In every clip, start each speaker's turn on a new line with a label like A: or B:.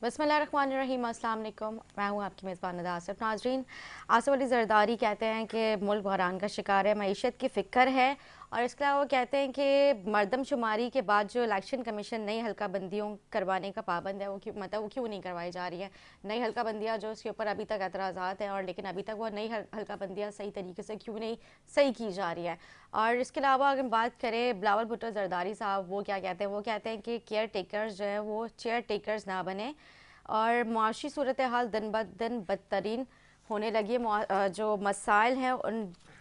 A: बिस्मिल्लाहिर्रहमानिर्रहीम, अस्सलाम वालेकुम। मैं हूँ आपकी मेज़बान नदा आसिफ। नाज़रीन, आसिफ अली ज़रदारी कहते हैं कि मुल्क बहरान का शिकार है, मईशत की फ़िक्र है, और इसके अलावा वो कहते हैं कि मरदमशुमारी के बाद जो इलेक्शन कमीशन नई हल्का बंदियों करवाने का पाबंद है, वो क्यों नहीं करवाई जा रही है। नई हल्का बंदियाँ जो उसके ऊपर अभी तक एतराज़ात हैं, और लेकिन अभी तक वो नई हल्का बंदियाँ सही तरीके से क्यों नहीं सही की जा रही है। और इसके अलावा अगर बात करें बिलावल भुट्टो ज़रदारी साहब, वो क्या कहते हैं, वो कहते हैं कि केयर टेकर्स जो है वो चेयर टेकर्स ना बने, और मुआशी सूरत हाल दिन ब दिन बदतरीन होने लगी है। जो मसाइल हैं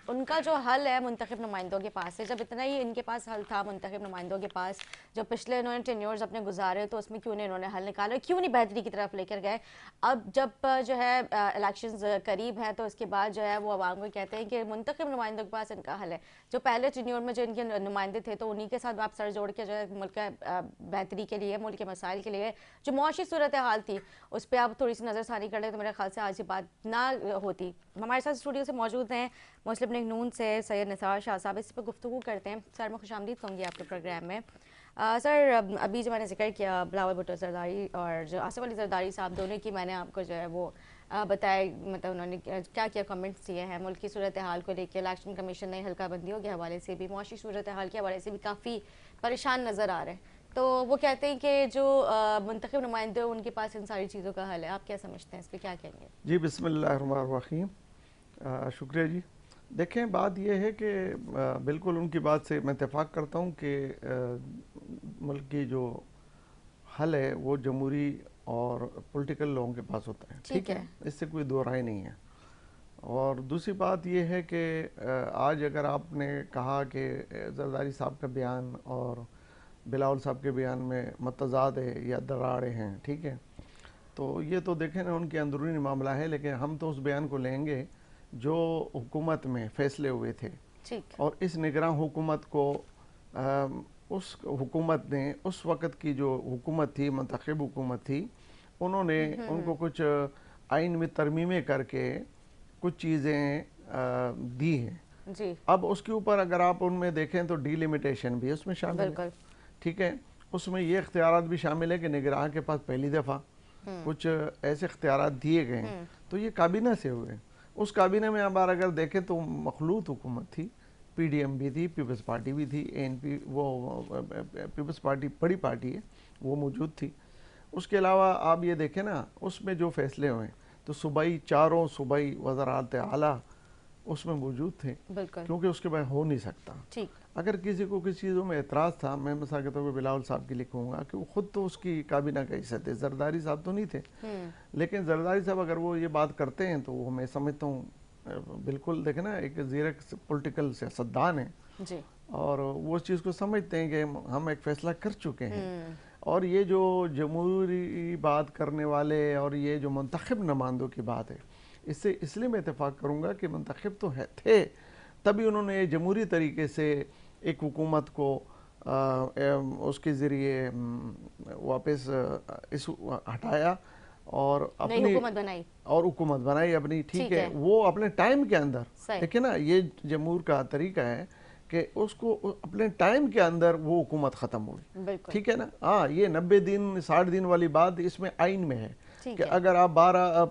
A: उनका जो हल है मुंतखब नुमाइंदों के पास है। जब इतना ही इनके पास हल था मुंतखब नुमाइंदों के पास, जो पिछले इन्होंने टेन्योर्स अपने गुजारे, तो उसमें क्यों नहीं इन्होंने हल निकाला, क्यों नहीं बेहतरी की तरफ लेकर गए। अब जब जो है इलेक्शंस करीब हैं, तो उसके बाद जो है वो आवाम को कहते हैं कि मुंतखब नुमाइंदों के पास इनका हल है। जो पहले टेन्योर में जो इनके नुमाइंदे थे, तो उन्हीं के साथ आप सर जोड़ के जो है मुल्क बेहतरी के लिए, मुल्क के मसाइल के लिए जो मुआशी सूरत हाल थी उस पर आप थोड़ी सी नज़रसानी कर लें, तो मेरे ख्याल से आज ये बात ना होती। हमारे साथ स्टूडियो से मौजूद हैं मुस्लिम लीग नून से सैयद निसार शाह साहब। इस पर गुफ्तगू करते हैं। सर, मैं खुशामदीद कहूँगी आपके प्रोग्राम में। सर, अभी जो मैंने जिक्र किया बिलावल भुट्टो ज़रदारी और जो आसिफ अली ज़रदारी साहब, दोनों की मैंने आपको जो है वो बताया, मतलब उन्होंने क्या क्या कमेंट्स दिए हैं मुल्क की सूरत हाल को लेकर। इलेक्शन कमीशन नई हल्का बंदियों के हवाले से भी, मुआशी सूरत हाल के हवाले से भी काफ़ी परेशान नज़र आ रहे हैं। तो वो कहते हैं कि जो मुंतखब नुमाइंदे उनके पास इन सारी चीज़ों का हल है। आप क्या समझते हैं, इस पर क्या कहेंगे?
B: जी, बिस्मिल्लाहिर्रहमानिर्रहीम। शुक्रिया जी। देखें, बात यह है कि बिल्कुल उनकी बात से मैं इत्तेफाक करता हूँ कि मुल्क की जो हल है वो जमहूरी और पॉलिटिकल लोगों के पास होता है। ठीक है, इससे कोई दो राय नहीं है। और दूसरी बात यह है कि आज अगर आपने कहा कि जरदारी साहब का बयान और बिलावल साहब के बयान में मतज़ाद है या दरारें हैं, ठीक है, तो ये तो देखें ना उनके अंदरूनी मामला है, लेकिन हम तो उस बयान को लेंगे जो हुकूमत में फ़ैसले हुए थे। और इस निगरान हुकूमत को उस हुकूमत ने उस वक़्त की जो हुकूमत थी, मुंतखब हुकूमत थी, उन्होंने उनको कुछ आइन में तरमीमें करके कुछ चीज़ें दी हैं जी। अब उसके ऊपर अगर आप उनमें देखें तो डीलिमिटेशन भी उसमें शामिल है। ठीक है, उसमें ये इख्तियारात भी शामिल है कि निगरान के पास पहली दफ़ा कुछ ऐसे इख्तियारात दिए गए हैं, तो ये काबीना से हुए। उस काबीना में अब अगर देखें तो मखलूत हुकूमत थी, पीडीएम भी थी, पीपल्स पार्टी भी थी, एएनपी वो पीपल्स पार्टी बड़ी पार्टी है वो मौजूद थी। उसके अलावा आप ये देखें ना उसमें जो फैसले हुए तो सूबाई चारों सूबाई वज़रात आला उसमें मौजूद थे, क्योंकि उसके बाद हो नहीं सकता। ठीक, अगर किसी को किसी चीज़ों में एतराज़ था, मैं मिसाल के तौर पर बिलावल साहब के लिए कहूँगा कि वो खुद तो उसकी काबीना का हिस्सा थे, जरदारी साहब तो नहीं थे, लेकिन जरदारी साहब अगर वो ये बात करते हैं तो वो मैं समझता हूँ बिल्कुल देखे ना एक ज़ीरक पॉलिटिकल सियासतदान है जी, और वो उस चीज़ को समझते हैं कि हम एक फ़ैसला कर चुके हैं। और ये जो जमहूरी बात करने वाले और ये जो मुंतखब नुमाइंदों की बात है, इससे इसलिए मैं इत्तेफाक करूँगा कि मुंतखब तो है थे, तभी उन्होंने जमहूरी तरीके से एक हुकूमत को उसके ज़रिए वापस इस हटाया और अपनी हुकूमत बनाई अपनी। ठीक है, वो अपने टाइम के अंदर, देखिए ना ये जमहूर का तरीका है कि उसको अपने टाइम के अंदर वो हुकूमत ख़त्म हुई। ठीक है ना, हाँ, ये 90 दिन 60 दिन वाली बात इसमें आइन में है कि अगर आप 12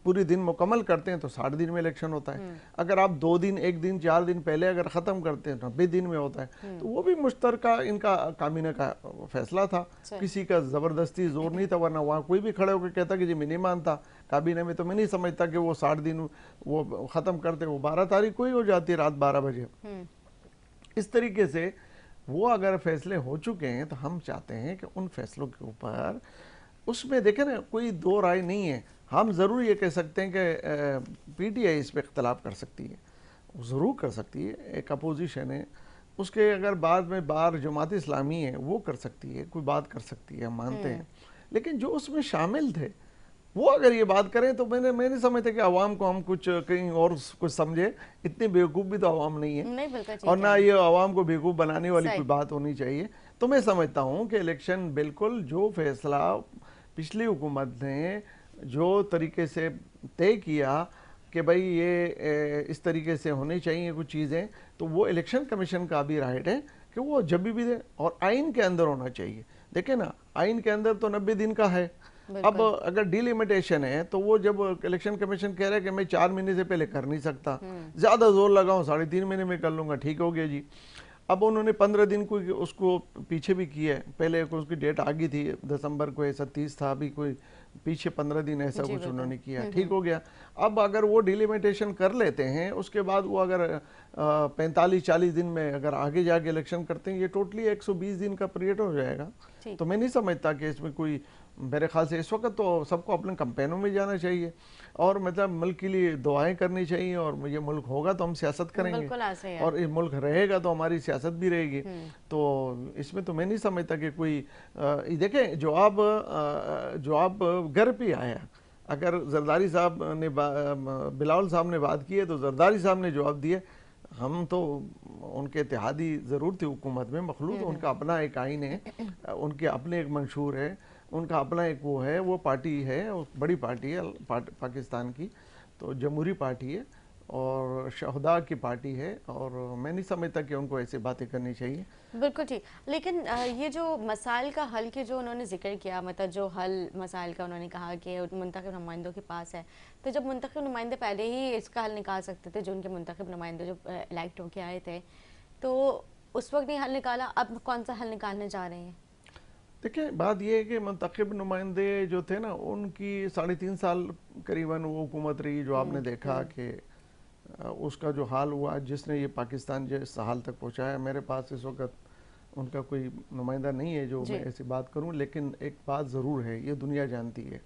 B: पूरे दिन मुकम्मल करते हैं तो 60 दिन में इलेक्शन होता है। अगर आप 2 दिन 1 दिन 4 दिन पहले अगर ख़त्म करते हैं तो 90 दिन में होता है। तो वो भी मुश्तरका इनका काबीना का फैसला था, किसी का ज़बरदस्ती जोर नहीं था, वरना वहाँ कोई भी खड़े होकर कहता कि जी मैं नहीं मानता काबीना में, तो मैं नहीं समझता कि वो 60 दिन वो ख़त्म करते, वो 12 तारीख को ही हो जाती है रात 12 बजे। इस तरीके से वो अगर फैसले हो चुके हैं तो हम चाहते हैं कि उन फैसलों के ऊपर उसमें देखें ना कोई दो राय नहीं है। हम ज़रूर ये कह सकते हैं कि पीटीआई इस पर इख्तलाफ कर सकती है, ज़रूर कर सकती है, एक अपोजिशन है उसके, अगर बाद में बार जमात इस्लामी है वो कर सकती है, कोई बात कर सकती है, हम मानते हैं, लेकिन जो उसमें शामिल थे वो अगर ये बात करें तो मैं नहीं समझता कि आवाम को हम कुछ कहीं और कुछ समझे। इतनी बेवकूफ़ भी तो आवाम नहीं है, और ना ये आवाम को बेवकूफ़ बनाने वाली कोई बात होनी चाहिए। तो मैं समझता हूँ कि इलेक्शन बिल्कुल जो फैसला पिछली हुकूमत ने जो तरीके से तय किया कि भाई ये इस तरीके से होनी चाहिए कुछ चीज़ें, तो वो इलेक्शन कमीशन का भी राइट है कि वो जब भी दे, और आइन के अंदर होना चाहिए। देखें ना, आइन के अंदर तो 90 दिन का है, अब अगर डिलिमिटेशन है तो वो जब इलेक्शन कमीशन कह रहा है कि मैं 4 महीने से पहले कर नहीं सकता, ज्यादा जोर लगाऊं 3.5 महीने में कर लूंगा, ठीक हो गया जी। अब उन्होंने 15 दिन को उसको पीछे भी किया है, पहले उसकी डेट आ गई थी दिसंबर को, ऐसा 30 था, अभी कोई पीछे 15 दिन ऐसा कुछ उन्होंने किया, ठीक हो गया। अब अगर वो डिलिमिटेशन कर लेते हैं, उसके बाद वो अगर 45-40 दिन में अगर आगे जाके इलेक्शन करते हैं, ये टोटली 120 दिन का पीरियड हो जाएगा। तो मैं नहीं समझता कि इसमें कोई, मेरे ख्याल से इस वक्त तो सबको अपने कैंपेनों में जाना चाहिए और मतलब मुल्क के लिए दुआएं करनी चाहिए, और ये मुल्क होगा तो हम सियासत करेंगे और ये मुल्क रहेगा तो हमारी सियासत भी रहेगी। तो इसमें तो मैं नहीं समझता कि कोई देखें, जो आप घर पे आया, अगर जरदारी साहब ने बिलावल साहब ने बात की है तो जरदारी साहब ने जवाब दिया, हम तो उनके इत्तेहादी ज़रूर थे हुकूमत में मखलूत, उनका अपना एक आइन है, उनके अपने एक मंशूर है, उनका अपना एक वो है, वो पार्टी है, बड़ी पार्टी है पाकिस्तान की, तो जमहूरी पार्टी है और शहदा की पार्टी है, और मैं नहीं समझता कि उनको ऐसी बातें करनी चाहिए।
A: बिल्कुल ठीक। लेकिन ये जो मसाइल का हल के जो उन्होंने जिक्र किया, मतलब जो हल मसाइल का उन्होंने कहा कि मुंतखब नुमाइंदों के पास है, तो जब मुंतखब नुमाइंदे पहले ही इसका हल निकाल सकते थे, जो उनके मुंतखब नुमाइंदे जो इलेक्ट होके आए थे, तो उस वक्त नहीं हल निकाला, अब कौन सा हल निकालने जा रहे हैं?
B: देखिए, बात यह है कि मुंतखब नुमाइंदे जो थे ना, उनकी 3.5 साल करीबन वो हुकूमत रही, जो आपने देखा कि उसका जो हाल हुआ, जिसने ये पाकिस्तान जिस हाल तक पहुंचाया। मेरे पास इस वक्त उनका कोई नुमाइंदा नहीं है जो मैं ऐसी बात करूं, लेकिन एक बात ज़रूर है, ये दुनिया जानती है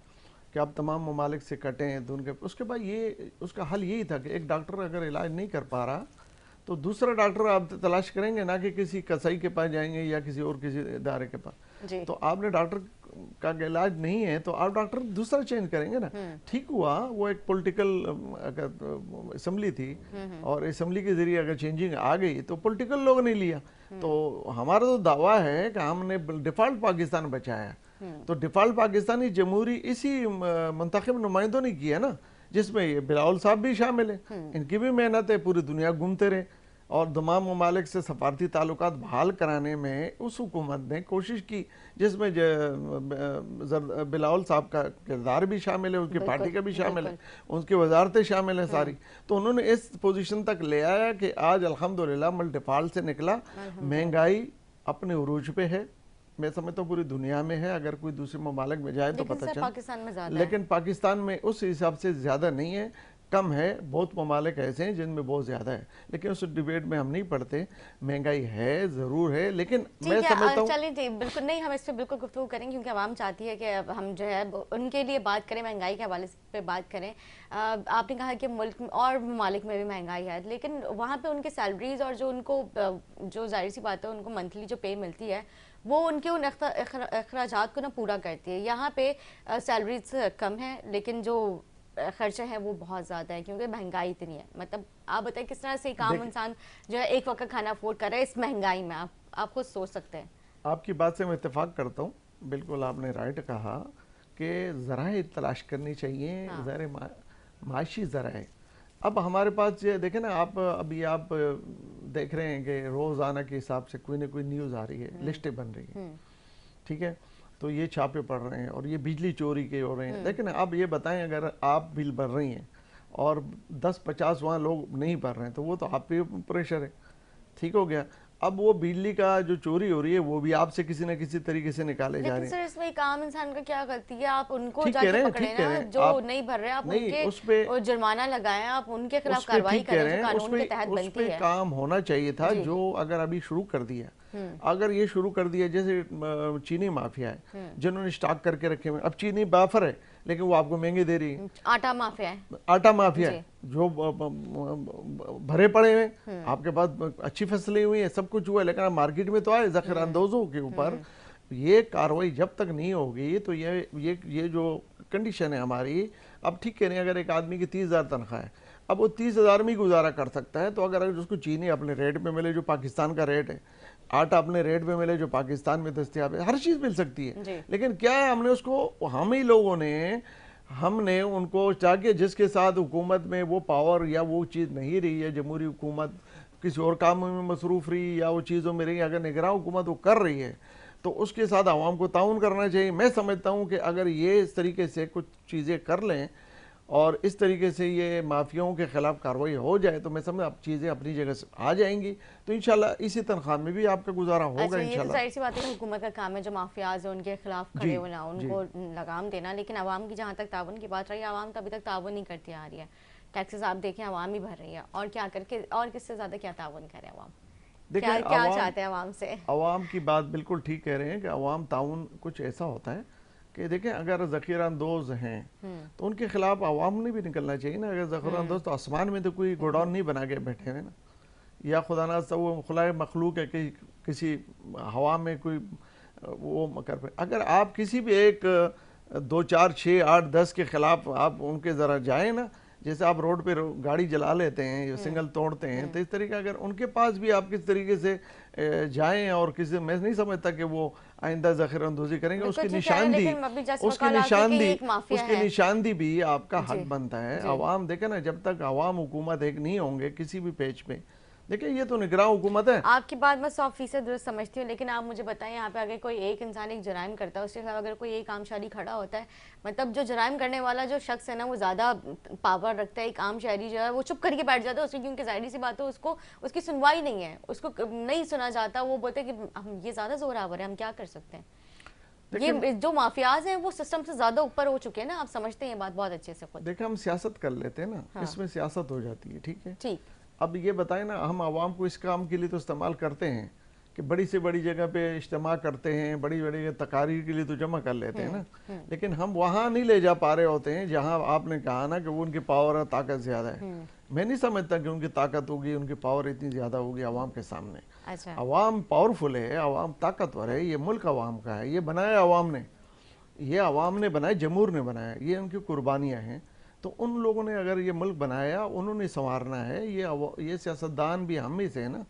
B: कि आप तमाम ममालिक से कटें हैं, उसके बाद ये उसका हल यही था कि एक डॉक्टर अगर इलाज नहीं कर पा रहा तो दूसरा डॉक्टर आप तलाश करेंगे, ना कि किसी कसाई के पास जाएंगे या किसी इदारे के पास। तो आपने डॉक्टर का इलाज नहीं है तो आप डॉक्टर दूसरा चेंज करेंगे ना। ठीक हुआ, वो एक पॉलिटिकल असम्बली थी और असम्बली के जरिए अगर चेंजिंग आ गई तो पॉलिटिकल लोगों ने लिया। तो हमारा तो दावा है कि हमने डिफॉल्ट पाकिस्तान बचाया, तो डिफॉल्ट पाकिस्तानी जमहूरी इसी मुंतखब नुमाइंदों ने किया ना, जिसमें ये बिलावल साहब भी शामिल है, इनकी भी मेहनत है, पूरी दुनिया घूमते रहे और तमाम ममालिक से सफारती ताल्लुकात बहाल कराने में उस हुकूमत ने कोशिश की, जिसमें बिलावल साहब का किरदार भी शामिल है, उसकी पार्टी का भी शामिल है, उनकी वजारतें शामिल हैं सारी। तो उन्होंने इस पोजीशन तक ले आया कि आज अल्हम्दुलिल्लाह मुल्क डिफॉल्ट से निकला, महंगाई अपने उरूज पे है, मैं समझता हूँ पूरी दुनिया में है, अगर कोई दूसरे ममालिक में जाए तो पता चले,
A: पाकिस्तान में ज़्यादा
B: लेकिन पाकिस्तान में उस हिसाब से ज़्यादा नहीं है, कम है। बहुत ममालिक ऐसे हैं जिनमें बहुत ज़्यादा है, लेकिन उस डिबेट में हम नहीं पढ़ते। महंगाई है, ज़रूर है, लेकिन मैं समझता हूँ,
A: चलिए जी, बिल्कुल नहीं, हम इस पर बिल्कुल गुफ्तगू करेंगे क्योंकि आवाम चाहती है कि हम जो है उनके लिए बात करें, महंगाई के हवाले पे बात करें। आपने कहा कि मुल्क और ममालिक में भी महंगाई है, लेकिन वहाँ पे उनके सैलरीज और जो उनको जो जाहिर सी बात है उनको मंथली जो पे मिलती है वो उनके उन अखराजात को ना पूरा करती है। यहाँ पे सैलरीज कम है लेकिन जो खर्चा है वो बहुत ज़्यादा है क्योंकि महंगाई इतनी है। मतलब आप बताएं किस तरह से काम इंसान जो है एक वक्त खाना अफोर्ड कर रहा है इस महंगाई में, आप खुद सोच सकते हैं।
B: आपकी बात से मैं इत्तेफाक करता हूँ, बिल्कुल आपने राइट कहा कि ज़राए तलाश करनी चाहिए, ज़राए माशी ज़राए। अब हमारे पास ये देखें ना, अभी आप देख रहे हैं कि रोज़ाना के हिसाब से कोई ना कोई न्यूज़ आ रही है, लिस्टें बन रही हैं, ठीक है, तो ये छापे पड़ रहे हैं और ये बिजली चोरी के हो रहे हैं। लेकिन अब ये बताएं, अगर आप बिल भर रही हैं और 10-50 वहाँ लोग नहीं भर रहे हैं तो वो तो आप पे प्रेशर है, ठीक हो गया। अब वो बिजली का जो चोरी हो रही है वो भी आपसे किसी न किसी तरीके से निकाले जा रहे हैं।
A: सर इसमें एक आम इंसान का क्या गलती है? आप उनको जाके पकड़े ना, जो नहीं भर रहे, आप उनके जुर्माना लगाएं, आप उनके खिलाफ कार्रवाई करें जो कानून के तहत बनती है।
B: काम होना चाहिए था जो अगर अभी शुरू कर दिया, अगर ये शुरू कर दिया, जैसे चीनी माफिया है जिन्होंने स्टॉक करके रखे हुए, अब चीनी बाफर है लेकिन वो आपको महंगे दे रही है।
A: आटा माफिया है,
B: आटा माफिया है जो भरे पड़े हुए, आपके पास अच्छी फसलें हुई है, सब कुछ हुआ है, लेकिन मार्केट में तो आए ज़ख़ीरा अंदोज़ों के ऊपर। ये कार्रवाई जब तक नहीं होगी तो ये जो कंडीशन है हमारी, अब ठीक कह रहे हैं, अगर एक आदमी की 30,000 तनख्वाह है, अब वो 30,000 में गुजारा कर सकता है, तो अगर उसको चीनी अपने रेट पे मिले जो पाकिस्तान का रेट है, आटा अपने रेट पे मिले जो पाकिस्तान में दस्तयाब है, हर चीज़ मिल सकती है, लेकिन क्या है, हमने उसको, हम ही लोगों ने, हमने उनको चाहे जिसके साथ हुकूमत में वो पावर या वो चीज़ नहीं रही है, जमहूरी हुकूमत किसी और काम में मसरूफ़ रही या वो चीज़ों में रही, अगर निगरान हुकूमत वो कर रही है तो उसके साथ आवाम को ताउन करना चाहिए। मैं समझता हूँ कि अगर ये इस तरीके से कुछ चीज़ें कर लें और इस तरीके से ये माफियाओं के खिलाफ कार्रवाई हो जाए तो मैं समझ अब चीज़ें अपनी जगह से आ जाएंगी, तो इंशाल्लाह इसी तनख्वाह में भी आपका गुजारा होगा।
A: अच्छा, ये तो
B: इंशाल्लाह
A: जाहिर सी बात है कि हुकूमत का काम है जो माफियाज है उनके खिलाफ खड़े
B: जी
A: होना,
B: जी
A: उनको लगाम देना, लेकिन आवाम की जहाँ तक ताउन की बात रही, आवाम तो अभी तक ताउन नहीं करती आ रही है। टैक्सेस आप देखें आवाम ही भर रही है, और क्या करके और किससे ज़्यादा क्या ताउन करे आवाम?
B: देखिए
A: क्या क्या
B: आवाम
A: चाहते हैं आवाम से?
B: आवाम की बात बिल्कुल ठीक कह रहे हैं कि आवाम ताउन कुछ ऐसा होता है कि देखें अगर ज़ख़ीरा अंदोज़ हैं तो उनके खिलाफ आवाम ने भी निकलना चाहिए ना। अगर ज़ख़ीरा अंदोज़ तो आसमान में तो कोई गोडाउन नहीं बना के बैठे हुए ना, या खुदा ना वो खुला मखलूक है कि किसी हवा में कोई वो कर पाए। अगर आप किसी भी एक 2 4 6 8 10 के खिलाफ आप उनके ज़रा जाएं ना, जैसे आप रोड पे गाड़ी जला लेते हैं या सिग्नल तोड़ते हैं, तो इस तरीके अगर उनके पास भी आप किस तरीके से जाएं और किसी, मैं नहीं समझता कि वो आइंदा ज़ख़ीरा अंदोज़ी करेंगे। उसकी निशानदी भी आपका हक बनता है। आवाम देखे ना, जब तक आवाम हुकूमत एक नहीं होंगे किसी भी पेज पे, देखिए ये तो निगरान हुकूमत है।
A: आपकी बात मैं 100% दुरुस्त समझती हूँ, लेकिन आप मुझे बताएं यहाँ पे अगर कोई एक इंसान एक जराइम करता है, उसके खिलाफ अगर कोई एक आम शहरी खड़ा होता है, मतलब जो जराइम करने वाला जो शख्स है ना वो ज़्यादा पावर रखता है, एक आम शहरी जो है वो चुप करके बैठ जाता है उसकी, क्योंकि जाहिर सी बात है उसको उसकी सुनवाई नहीं है, उसको नहीं सुना जाता, वो बोलते हैं कि हम ये ज़्यादा जोरावर है, हम क्या कर सकते हैं। ये जो माफियाज हैं वो सिस्टम से ज़्यादा ऊपर हो चुके हैं ना, आप समझते हैं ये बात बहुत अच्छे से खुद।
B: देखिए हम सियासत कर लेते हैं ना, इसमें सियासत हो जाती है, ठीक है।
A: ठीक,
B: अब ये बताएं ना, हम आवाम को इस काम के लिए तो इस्तेमाल करते हैं कि बड़ी से बड़ी जगह पे इज्तिमा करते हैं, बड़ी बड़ी तकारीर के लिए तो जमा कर लेते हैं ना, लेकिन हम वहाँ नहीं ले जा पा रहे होते हैं जहाँ आपने कहा ना कि वो उनकी पावर और ताकत ज़्यादा है। मैं नहीं समझता कि उनकी ताकत होगी, उनकी पावर इतनी ज़्यादा होगी आवाम के सामने।
A: अच्छा,
B: आवाम पावरफुल है, आवाम ताकतवर है, ये मुल्क आवाम का है, ये बनाया आवाम ने, ये आवाम ने बनाया, जमहूर ने बनाया, ये उनकी कुर्बानियाँ हैं। तो उन लोगों ने अगर ये मुल्क बनाया, उन्होंने संवारना है। ये सियासतदान भी हम ही से है ना,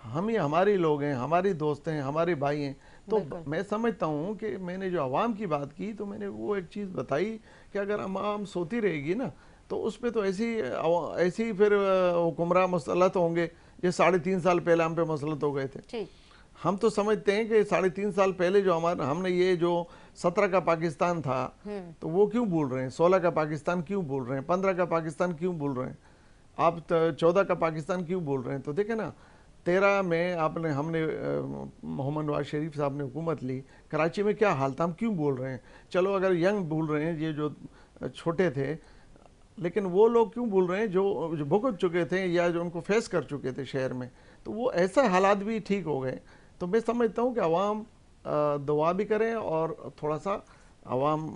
B: हम ही हमारे लोग हैं, हमारे दोस्त हैं, हमारे भाई हैं। तो मैं समझता हूँ कि मैंने जो आवाम की बात की तो मैंने वो एक चीज़ बताई कि अगर आवाम सोती रहेगी ना तो उस पर तो ऐसी फिर हुक्मरान मुसल्लत होंगे जो 3.5 साल पहले हम पे मुसल्लत हो गए थे। हम तो समझते हैं कि 3.5 साल पहले जो हमने ये जो 17 का पाकिस्तान था तो वो क्यों भूल रहे हैं, 16 का पाकिस्तान क्यों भूल रहे हैं, 15 का पाकिस्तान क्यों भूल रहे हैं, आप 14 का पाकिस्तान क्यों भूल रहे हैं। तो देखे ना 13 में हमने मोहम्मद नवाज शरीफ साहब ने हुकूमत ली, कराची में क्या हाल था, हम क्यों भूल रहे हैं। चलो अगर यंग भूल रहे हैं, ये जो छोटे थे, लेकिन वो लोग क्यों भूल रहे हैं जो भुगत चुके थे या जो उनको फेस कर चुके थे शहर में। तो वो ऐसा हालात भी ठीक हो गए। तो मैं समझता हूँ कि आवाम दुआ भी करें और थोड़ा सा आवाम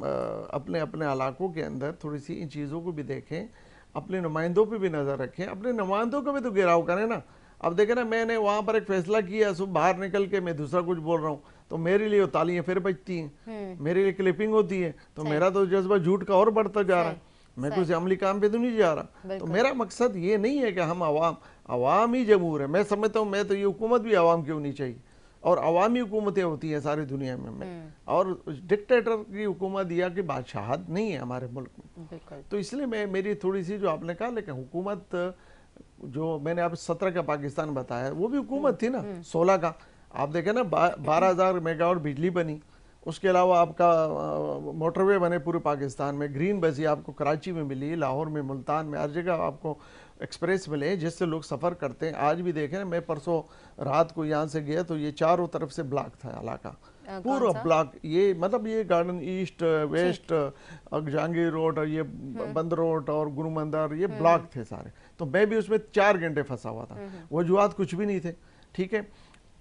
B: अपने अपने इलाकों के अंदर थोड़ी सी इन चीज़ों को भी देखें, अपने नुमाइंदों पे भी नज़र रखें, अपने नुमाइंदों को भी तो घेराव करें ना। अब देखें ना, मैंने वहाँ पर एक फैसला किया, सुबह बाहर निकल के मैं दूसरा कुछ बोल रहा हूँ तो मेरे लिए तालियां फिर बजती हैं, मेरे लिए क्लिपिंग होती है, तो मेरा तो जज्बा झूठ का और बढ़ता जा रहा है। मैं कुछ अमली काम पे तो नहीं जा रहा। तो मेरा मकसद ये नहीं है कि हम आवाम ही जमहूर है। मैं समझता हूँ मैं तो ये हुकूमत भी आवाम की होनी चाहिए, और अवामी हुकूमतें होती हैं सारी दुनिया में, और डिक्टेटर की हुकूमत या कि बादशाहत नहीं है हमारे मुल्क में। तो इसलिए मेरी थोड़ी सी जो आपने कहा, लेकिन हुकूमत जो मैंने आप 17 का पाकिस्तान बताया वो भी हुकूमत थी ना। 16 का आप देखें ना 12,000 मेगावाट बिजली बनी, उसके अलावा आपका मोटरवे बने पूरे पाकिस्तान में, ग्रीन बसी आपको कराची में मिली, लाहौर में, मुल्तान में, हर जगह आपको एक्सप्रेस मिले जिससे लोग सफ़र करते हैं। आज भी देखें, मैं परसों रात को यहाँ से गया तो ये चारों तरफ से ब्लॉक था इलाका, पूरा ब्लॉक। ये मतलब ये garden east west Jahangir road और ये बंद रोड और गुरु मंदिर, ये ब्लॉक थे सारे। तो मैं भी उसमें 4 घंटे फंसा हुआ था, वजूहात कुछ भी नहीं थे, ठीक है।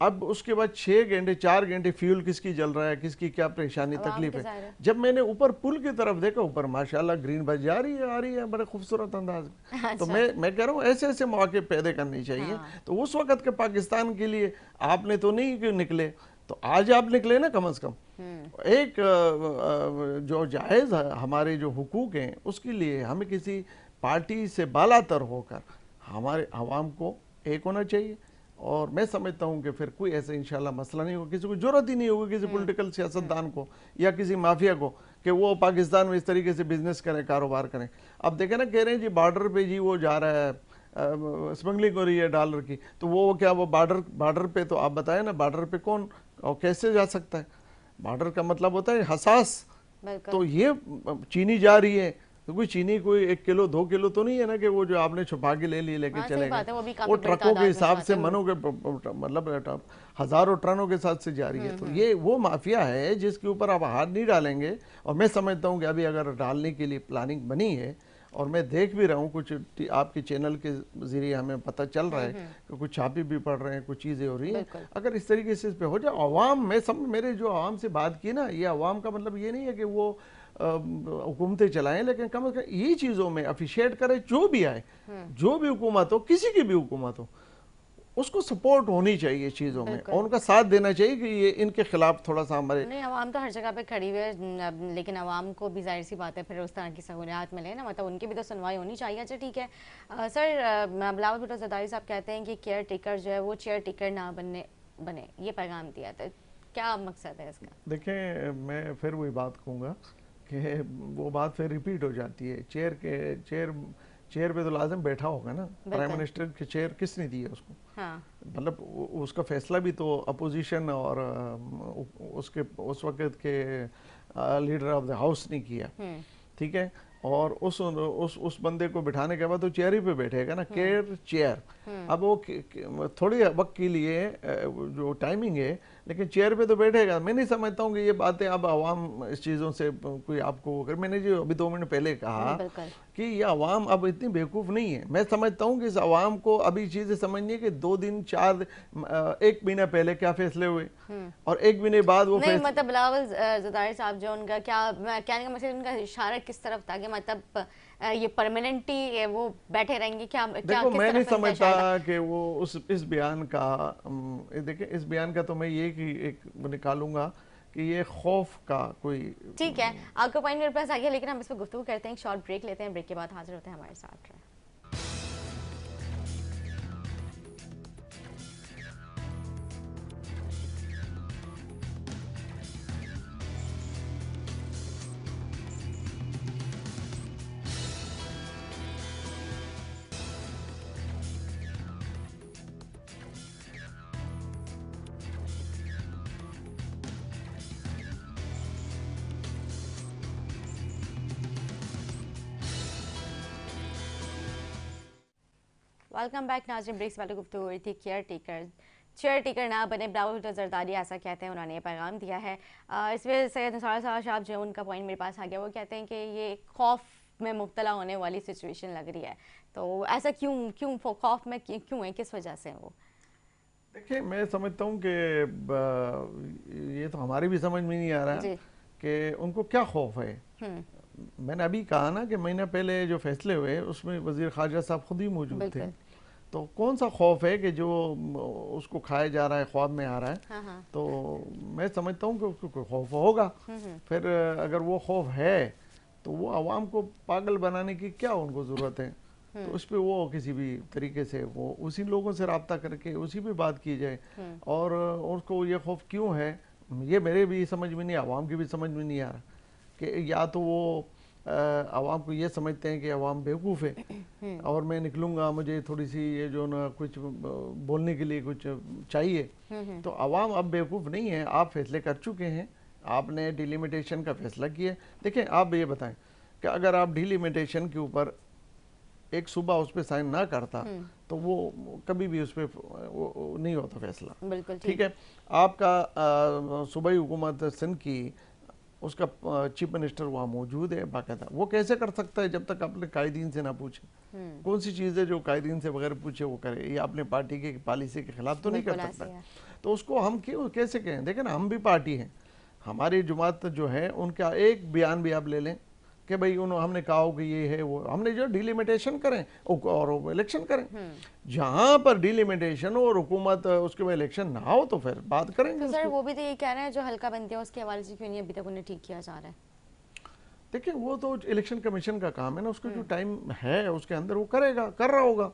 B: अब उसके बाद 6 घंटे 4 घंटे फ्यूल किसकी जल रहा है, किसकी क्या परेशानी तकलीफ है। जब मैंने ऊपर पुल की तरफ देखा, ऊपर माशाल्लाह ग्रीन बस जा रही है, आ रही है बड़े खूबसूरत अंदाज में। अच्छा। तो मैं कह रहा हूँ ऐसे ऐसे मौके पैदा करने चाहिए। हाँ। तो उस वक्त के पाकिस्तान के लिए आपने तो नहीं क्यों निकले, तो आज आप निकले ना कम से कम। एक जो जायज़ हमारे जो हुकूक हैं उसके लिए हमें किसी पार्टी से बालातर होकर हमारे आवाम को एक होना चाहिए। और मैं समझता हूँ कि फिर कोई ऐसा इंशाल्लाह मसला नहीं होगा, किसी को जरूरत ही नहीं होगी किसी पॉलिटिकल सियासतदान को या किसी माफिया को कि वो पाकिस्तान में इस तरीके से बिजनेस करें, कारोबार करें। अब देखें ना, कह रहे हैं जी बॉर्डर पे जी वो जा रहा है स्मगलिंग हो रही है डॉलर की, तो वो क्या वो बॉर्डर पे, तो आप बताएं ना बॉर्डर पे कौन और कैसे जा सकता है? बॉर्डर का मतलब होता है हसास। तो ये चीनी जा रही है, तो कोई चीनी कोई 1 किलो 2 किलो तो नहीं है ना कि वो जो आपने छुपा के ले लिए लेके चले गए। वो ट्रकों के हिसाब से मनों के मतलब हजारों टनों के साथ से जा रही है। तो ये वो माफिया है जिसके ऊपर आप हाथ नहीं डालेंगे। और मैं समझता हूँ कि अभी अगर डालने के लिए प्लानिंग बनी है, और मैं देख भी रहा हूँ कुछ आपके चैनल के जरिए हमें पता चल रहा है कि कुछ छापे भी पड़ रहे हैं, कुछ चीज़ें हो रही हैं। अगर इस तरीके से इस पे हो जाए, अवाम में मेरे जो अवाम से बात की ना, ये अवाम का मतलब ये नहीं है कि वो हुकूमतें चलाएं, लेकिन कम से कम ये चीज़ों में अफिशिएट करें। जो भी आए, जो भी हुकूमत हो, किसी की भी हुकूमत हो, उसको सपोर्ट होनी चाहिए चीज़ों में, और उनका साथ देना चाहिए कि ये इनके खिलाफ थोड़ा सा हमारे
A: नहीं। आवाम तो हर जगह पे खड़ी हुई है, लेकिन आवाम को भी जाहिर सी बात है फिर उस तरह की सहूलियात मिले ना, मतलब उनकी भी तो सुनवाई होनी चाहिए। अच्छा ठीक है सर, बिलावल भुट्टो ज़रदारी साहब कहते हैं कि केयर टेकर जो है वो चेयर टेकर ना बने, ये पैगाम दिया, तो क्या मकसद है इसका?
B: देखें, मैं फिर वही बात कहूँगा कि वो बात फिर रिपीट हो जाती है। चेयर पे तो लाजिम बैठा होगा ना। प्राइम मिनिस्टर की चेयर किसने दी है उसको? हाँ। मतलब उसका फैसला भी तो अपोजिशन और उसके उस वक्त के लीडर ऑफ द हाउस ने किया, ठीक है। और उस बंदे को बिठाने के बाद तो चेयर ही पे बैठेगा ना, केयर चेयर। अब वो थोड़ी वक्त के लिए जो टाइमिंग है, लेकिन चेयर पे तो बैठेगा। मैं नहीं समझता हूँ कि ये बातें अब आवाम इस चीज़ों से कोई आपको, अगर मैंने जो अभी 2 मिनट पहले कहा कि ये आवाम अब इतनी बेवकूफ़ नहीं है। मैं समझता हूँ कि इस आवाम को अभी चीज़ें समझनी है कि 2 दिन 4 1 महीना पहले क्या फैसले हुए और 1 महीने बाद वो
A: नहीं, मतलब बिलावल ज़रदारी साहब जो उनका कहने का मतलब उनका इशारा किस तरफ था कि मतलब ये परमानेंटली वो बैठे रहेंगे क्या?
B: देखो, मैं नहीं समझता कि वो इस बयान का, देखिए इस बयान का तो मैं ये कि एक निकालूंगा कि ये खौफ का कोई।
A: ठीक है, आपका पॉइंट मेरे पास आ गया, लेकिन हम इस पर गुफ्तगू करते हैं, एक शॉर्ट ब्रेक लेते हैं, ब्रेक के बाद हाजिर होते हैं हमारे साथ। वेलकम बैक नाज़रीन, ब्रेक से पहले गुफ्तगू हो रही थी चेयर टेकर ना बने, बिलावल भुट्टो ज़रदारी ऐसा कहते हैं, उन्होंने ये पैगाम दिया है। इस वजह से निसार साहब जो उनका पॉइंट मेरे पास आ गया, वो कहते हैं कि ये खौफ में मुब्तला होने वाली सिचुएशन लग रही है। तो ऐसा क्यों खौफ में क्यों है, किस वजह से वो?
B: देखिए, मैं समझता हूँ कि ये तो हमारी भी समझ में नहीं आ रहा कि उनको क्या खौफ है। मैंने अभी कहा ना कि महीना पहले जो फैसले हुए उसमें वजीर खारजा साहब खुद ही मौजूद थे। तो कौन सा खौफ है कि जो उसको खाया जा रहा है, ख्वाब में आ रहा है। हाँ। तो मैं समझता हूँ कि उसको कोई खौफ होगा। फिर अगर वो खौफ है तो वो आवाम को पागल बनाने की क्या उनको ज़रूरत है? तो उस पर वो किसी भी तरीके से वो उसी लोगों से रब्ता करके उसी पे बात की जाए। और उसको ये खौफ क्यों है, ये मेरे भी समझ में नहीं, आवाम की भी समझ में नहीं आ रहा। कि या तो वो आवाम को ये समझते हैं कि आवाम बेवकूफ़ है और मैं निकलूँगा, मुझे थोड़ी सी ये जो ना कुछ बोलने के लिए कुछ चाहिए। तो आवाम अब बेवकूफ़ नहीं है, आप फैसले कर चुके हैं, आपने डिलिमिटेशन का फैसला किया। देखें, आप ये बताएं कि अगर आप डिलिमिटेशन के ऊपर एक सुबह उस पर साइन ना करता तो वो कभी भी उस पर नहीं होता फैसला। बिल्कुल ठीक है। आपका सूबाई हुकूमत सिंध की उसका चीफ मिनिस्टर वहाँ मौजूद है बाकायदा, वो कैसे कर सकता है जब तक अपने कायदीन से ना पूछे? कौन सी चीज़ है जो कायदीन से बगैर पूछे वो करे? ये अपने पार्टी की पॉलिसी के खिलाफ तो नहीं कर सकता। तो उसको हम क्यों कैसे कहें? देखें ना, हम भी पार्टी हैं, हमारी जुमात जो है उनका एक बयान भी आप ले लें कि भाई हमने कहा हो कि ये है वो, हमने जो डिलिमिटेशन करें और इलेक्शन करें। जहां पर डिलिमिटेशन और हुकूमत उसके बाद इलेक्शन ना हो तो फिर बात करेंगे।
A: तो सर वो भी तो ये कह रहे हैं जो हल्का बंदी है उसके हवाले से क्यों नहीं अभी तक उन्हें ठीक किया जा रहा है?
B: देखिए, वो तो इलेक्शन कमीशन का काम है ना, उसका जो टाइम है उसके अंदर वो करेगा, कर रहा होगा।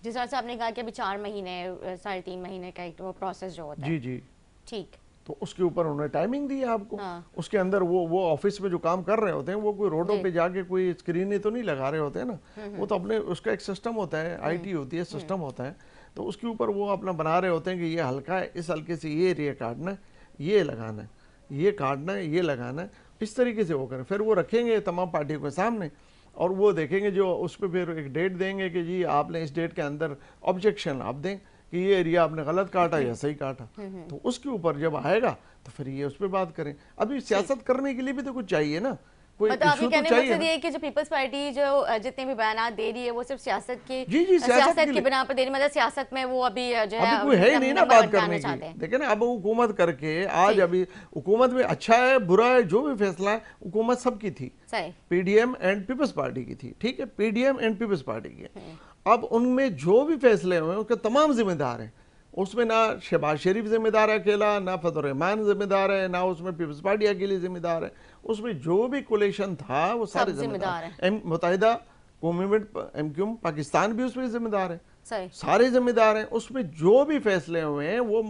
A: जिस तरह से आपने कहा कि अभी 4 महीने 3.5 महीने का एक वो प्रोसेस जो होता है।
B: जी।
A: ठीक,
B: तो उसके ऊपर उन्होंने टाइमिंग दी है आपको।
A: हाँ।
B: उसके अंदर वो ऑफिस में जो काम कर रहे होते हैं वो कोई रोडों पे जाके कोई स्क्रीन तो नहीं लगा रहे होते हैं ना, वो तो अपने उसका एक सिस्टम होता है, आईटी होती है, सिस्टम होता है, तो उसके ऊपर वो अपना बना रहे होते हैं कि ये हल्का है, इस हल्के से ये एरिया काटना है, ये लगाना है, ये काटना है, ये लगाना है, इस तरीके से वो करें। फिर वो रखेंगे तमाम पार्टियों के सामने और वो देखेंगे, जो उस पर फिर एक डेट देंगे कि जी आपने इस डेट के अंदर ऑब्जेक्शन आप दें कि ये एरिया आपने गलत काटा या सही काटा। तो उसके ऊपर जब आएगा तो फिर ये उस पर बात करें। अभी सियासत करने के लिए भी तो कुछ चाहिए ना, कोई
A: मतलब आपके
B: इशू तो
A: कहने
B: चाहिए
A: मकसद
B: ना।
A: ये है कि जो पीपल्स पार्टी जो जितने भी बयान दे रही है वो सिर्फ सियासत की
B: जी जी, सियासत के
A: की
B: लिए
A: बिना पर दे रही, मतलब सियासत में वो अभी जो है
B: अभी कोई है ही नहीं ना
A: नंबर
B: बात
A: अटकाना
B: करने
A: चाहते
B: की।
A: हैं।
B: देखिए ना, अब हुकूमत करके आज
A: ठीक।
B: अभी हुकूमत में अच्छा है बुरा है जो भी फैसला है, हुकूमत सबकी थी,
A: सही।
B: पीडीएम एंड पीपल्स पार्टी की थी, ठीक है, पीडीएम एंड पीपल्स पार्टी की। अब उनमें जो भी फैसले हुए उसके तमाम जिम्मेदार हैं। उसमें ना शहबाज शरीफ जिम्मेदार है अकेला, ना फतुर रहमान जिम्मेदार है, ना उसमें पीपल्स पार्टी अकेली जिम्मेदार है। उसमें जो भी कोलेशन था वो सारे
A: सब
B: जिम्मेदार
A: जिम्मेदार
B: हैं। मुत्तहिदा कौमी एमक्यूएम पाकिस्तान भी उसमें जिम्मेदार है,
A: सही।
B: सारे जिम्मेदार हैं। उसमें जो भी फैसले हुए हैं वो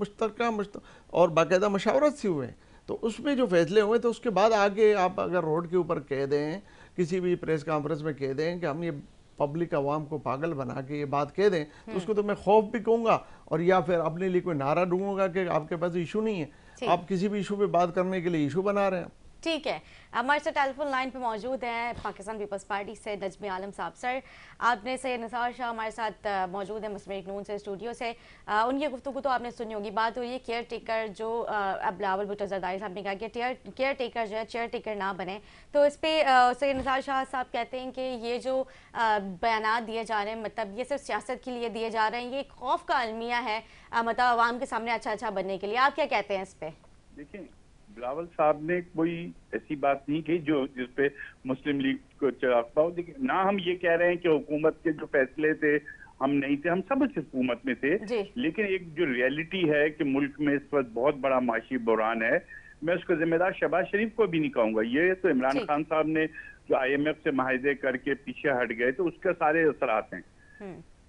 B: और बाकायदा मशावरत से हुए हैं। तो उसमें जो फैसले हुए तो उसके बाद आगे आप अगर रोड के ऊपर कह दें, किसी भी प्रेस कॉन्फ्रेंस में कह दें कि हम ये पब्लिक आवाम को पागल बना के ये बात कह दें, तो उसको तो मैं खौफ भी कहूँगा और या फिर अपने लिए कोई नारा दूंगा कि आपके पास इशू नहीं है, आप किसी भी इशू पे बात करने के लिए इशू बना रहे हैं।
A: ठीक है, हमारे साथ टेलीफोन लाइन पे मौजूद हैं पाकिस्तान पीपल्स पार्टी से नजमी आलम साहब। सर, आपने सैयद निसार शाह हमारे साथ मौजूद है मुस्लिम लीग नून से स्टूडियो से। उनकी गुफ्तगू तो आपने सुनी होगी। बात हो रही है केयर टेकर, जो अब बिलावल भुट्टो जरदारी साहब ने कहा कि केयर टेकर जो है चेयर टेकर ना बने। तो इस पर सैयद निसार शाह साहब कहते हैं कि ये जो बयान दिए जा रहे हैं, मतलब ये सिर्फ सियासत के लिए दिए जा रहे हैं, ये खौफ का अलमिया है, मतलब आवाम के सामने अच्छा अच्छा बनने के लिए। आप क्या कहते हैं इस पर?
C: देखिए, बिलावल साहब ने कोई ऐसी बात नहीं की जो जिसपे मुस्लिम लीग को चढ़ावा हो। देखिए ना, हम ये कह रहे हैं कि हुकूमत के जो फैसले थे हम नहीं थे, हम सब इस हुकूमत में थे, लेकिन एक जो रियलिटी है कि मुल्क में इस वक्त बहुत बड़ा माशी बुरान है, मैं उसको जिम्मेदार शहबाज शरीफ को भी नहीं कहूंगा। ये तो इमरान खान साहब ने जो IMF से माहिदे करके पीछे हट गए तो उसके सारे असरात हैं,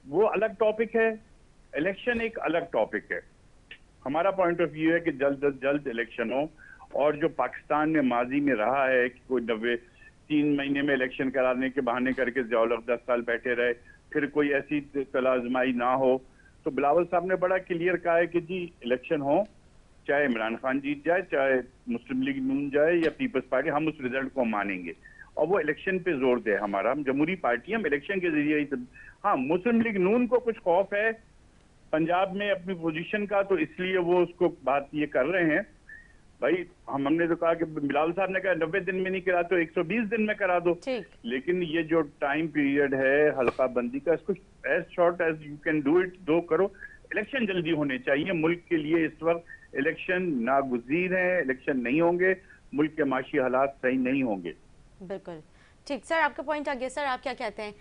C: वो अलग टॉपिक है। इलेक्शन एक अलग टॉपिक है। हमारा पॉइंट ऑफ व्यू है कि जल्द अज जल्द इलेक्शन हो, और जो पाकिस्तान में माजी में रहा है कि कोई 3 महीने में इलेक्शन कराने के बहाने करके ज़ियाउल-हक 10 साल बैठे रहे, फिर कोई ऐसी तलाजमाई ना हो, तो बिलावल साहब ने बड़ा क्लियर कहा है कि जी इलेक्शन हो, चाहे इमरान खान जीत जाए, चाहे मुस्लिम लीग नून जाए या पीपल्स पार्टी, हम उस रिजल्ट को मानेंगे और वो इलेक्शन पे जोर दे। हमारा, हम जमहूरी पार्टी, हम इलेक्शन के जरिए ही। हाँ, मुस्लिम लीग नून को कुछ खौफ है पंजाब में अपनी पोजीशन का, तो इसलिए वो उसको बात ये कर रहे हैं। भाई हमने तो कहा कि बिलावल साहब ने कहा 90 दिन में नहीं करा तो 120 दिन में करा दो, लेकिन ये जो टाइम पीरियड है हल्का बंदी का, इसको as short as you can do it दो करो। इलेक्शन जल्दी होने चाहिए मुल्क के लिए। इस वक्त इलेक्शन नागुज़ीर है, इलेक्शन नहीं होंगे, मुल्क के माशी हालात सही नहीं होंगे।
A: बिल्कुल ठीक। सर, आपका पॉइंट आ गया। सर, आप क्या कहते हैं?